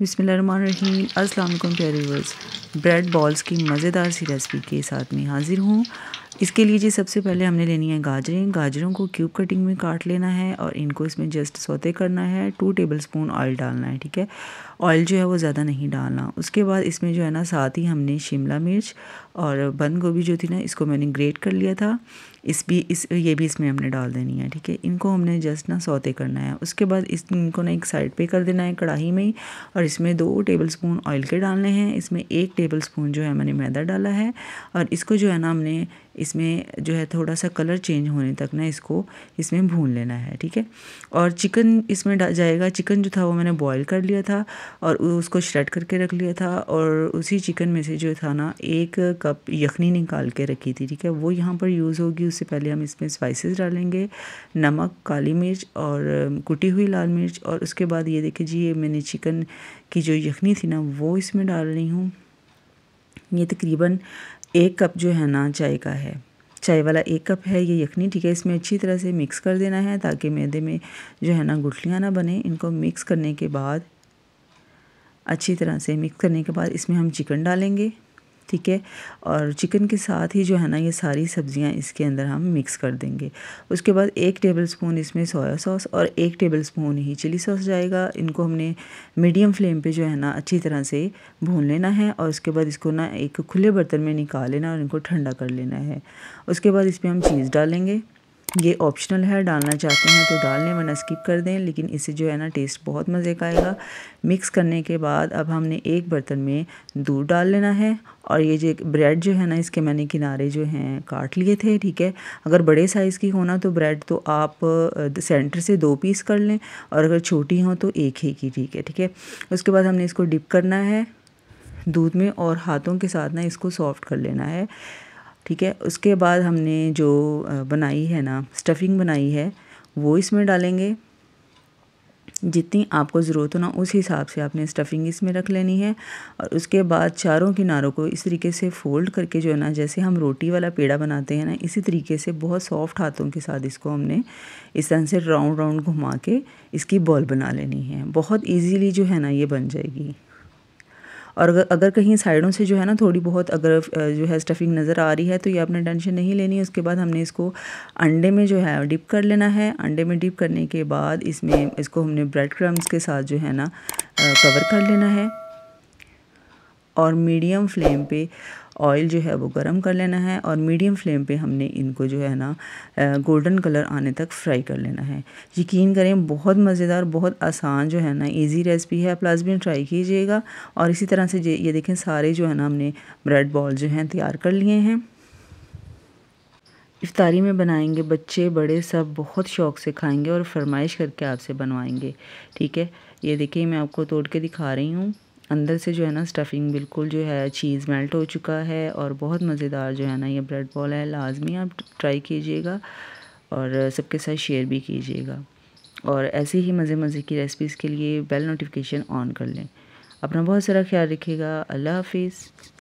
बिस्मिल्लाहिर्रहमानिर्रहीम। अस्सलाम वालेकुम प्यारे व्यूअर्स, ब्रेड बॉल्स की मज़ेदार सी रेसिपी के साथ में हाज़िर हूँ। इसके लिए जी सबसे पहले हमने लेनी है गाजरें। गाजरों को क्यूब कटिंग में काट लेना है और इनको इसमें जस्ट सौते करना है। 2 टेबलस्पून ऑयल डालना है, ठीक है। ऑयल जो है वो ज़्यादा नहीं डालना। उसके बाद इसमें जो है ना साथ ही हमने शिमला मिर्च और बंद गोभी जो थी ना, इसको मैंने ग्रेट कर लिया था। ये भी इसमें हमने डाल देनी है, ठीक है। इनको हमने जस्ट ना सौते करना है। उसके बाद इनको ना एक साइड पे कर देना है कढ़ाई में ही, और इसमें 2 टेबलस्पून ऑयल के डालने हैं। इसमें 1 टेबलस्पून जो है मैंने मैदा डाला है, और इसको जो है ना हमने इसमें जो है थोड़ा सा कलर चेंज होने तक ना इसको इसमें भून लेना है, ठीक है। और चिकन इसमें जाएगा। चिकन जो था वो मैंने बॉईल कर लिया था और उसको श्रेड करके रख लिया था, और उसी चिकन में से जो था ना 1 कप यखनी निकाल के रखी थी, ठीक है, वो यहाँ पर यूज़ होगी। उससे पहले हम इसमें स्पाइसेस डालेंगे, नमक, काली मिर्च और कुटी हुई लाल मिर्च। और उसके बाद ये देखिए जी, ये मैंने चिकन की जो यखनी थी ना वो इसमें डाल रही हूँ। ये तकरीबन 1 कप जो है ना चाय का है, चाय वाला 1 कप है ये यखनी, ठीक है। इसमें अच्छी तरह से मिक्स कर देना है ताकि मैदे में जो है ना गुठलियाँ ना बने। इनको मिक्स करने के बाद, अच्छी तरह से मिक्स करने के बाद इसमें हम चिकन डालेंगे, ठीक है। और चिकन के साथ ही जो है ना ये सारी सब्जियां इसके अंदर हम मिक्स कर देंगे। उसके बाद 1 टेबलस्पून इसमें सोया सॉस और 1 टेबलस्पून ही चिली सॉस जाएगा। इनको हमने मीडियम फ्लेम पे जो है ना अच्छी तरह से भून लेना है, और उसके बाद इसको ना एक खुले बर्तन में निकाल लेना और इनको ठंडा कर लेना है। उसके बाद इसमें हम चीज़ डालेंगे। ये ऑप्शनल है, डालना चाहते हैं तो डाल लें वरना स्किप कर दें, लेकिन इससे जो है ना टेस्ट बहुत मज़े का आएगा। मिक्स करने के बाद अब हमने एक बर्तन में दूध डाल लेना है, और ये जो ब्रेड जो है ना इसके मैंने किनारे जो हैं काट लिए थे, ठीक है। अगर बड़े साइज़ की हो ना तो ब्रेड तो आप सेंटर से 2 पीस कर लें, और अगर छोटी हो तो 1 ही की, ठीक है। उसके बाद हमने इसको डिप करना है दूध में और हाथों के साथ ना इसको सॉफ्ट कर लेना है, ठीक है। उसके बाद हमने जो बनाई है ना स्टफिंग बनाई है वो इसमें डालेंगे। जितनी आपको ज़रूरत हो ना उस हिसाब से आपने स्टफिंग इसमें रख लेनी है, और उसके बाद चारों किनारों को इस तरीके से फ़ोल्ड करके जो है ना, जैसे हम रोटी वाला पेड़ा बनाते हैं ना, इसी तरीके से बहुत सॉफ्ट हाथों के साथ इसको हमने इस तरह से राउंड राउंड घुमा के इसकी बॉल बना लेनी है। बहुत ईजीली जो है ना ये बन जाएगी। और अगर कहीं साइडों से जो है ना थोड़ी बहुत अगर जो है स्टफिंग नज़र आ रही है तो ये आपने टेंशन नहीं लेनी है। उसके बाद हमने इसको अंडे में जो है डिप कर लेना है। अंडे में डिप करने के बाद इसमें इसको हमने ब्रेड क्रम्स के साथ जो है ना कवर कर लेना है, और मीडियम फ्लेम पे ऑयल जो है वो गरम कर लेना है, और मीडियम फ्लेम पे हमने इनको जो है ना गोल्डन कलर आने तक फ्राई कर लेना है। यकीन करें बहुत मज़ेदार, बहुत आसान जो है ना इजी रेसिपी है। प्लस भी ट्राई कीजिएगा। और इसी तरह से ये देखें सारे जो है ना हमने ब्रेड बॉल जो हैं तैयार कर लिए हैं। इफ्तारी में बनाएंगे, बच्चे बड़े सब बहुत शौक़ से खाएंगे और फरमाइश करके आपसे बनवाएंगे, ठीक है। ये देखिए मैं आपको तोड़ के दिखा रही हूँ। अंदर से जो है ना स्टफिंग बिल्कुल जो है चीज़ मेल्ट हो चुका है, और बहुत मज़ेदार जो है ना ये ब्रेड बॉल है। लाजमी आप ट्राई कीजिएगा और सबके साथ शेयर भी कीजिएगा। और ऐसे ही मज़े की रेसिपीज़ के लिए बेल नोटिफिकेशन ऑन कर लें। अपना बहुत सारा ख्याल रखिएगा। अल्लाह हाफिज़।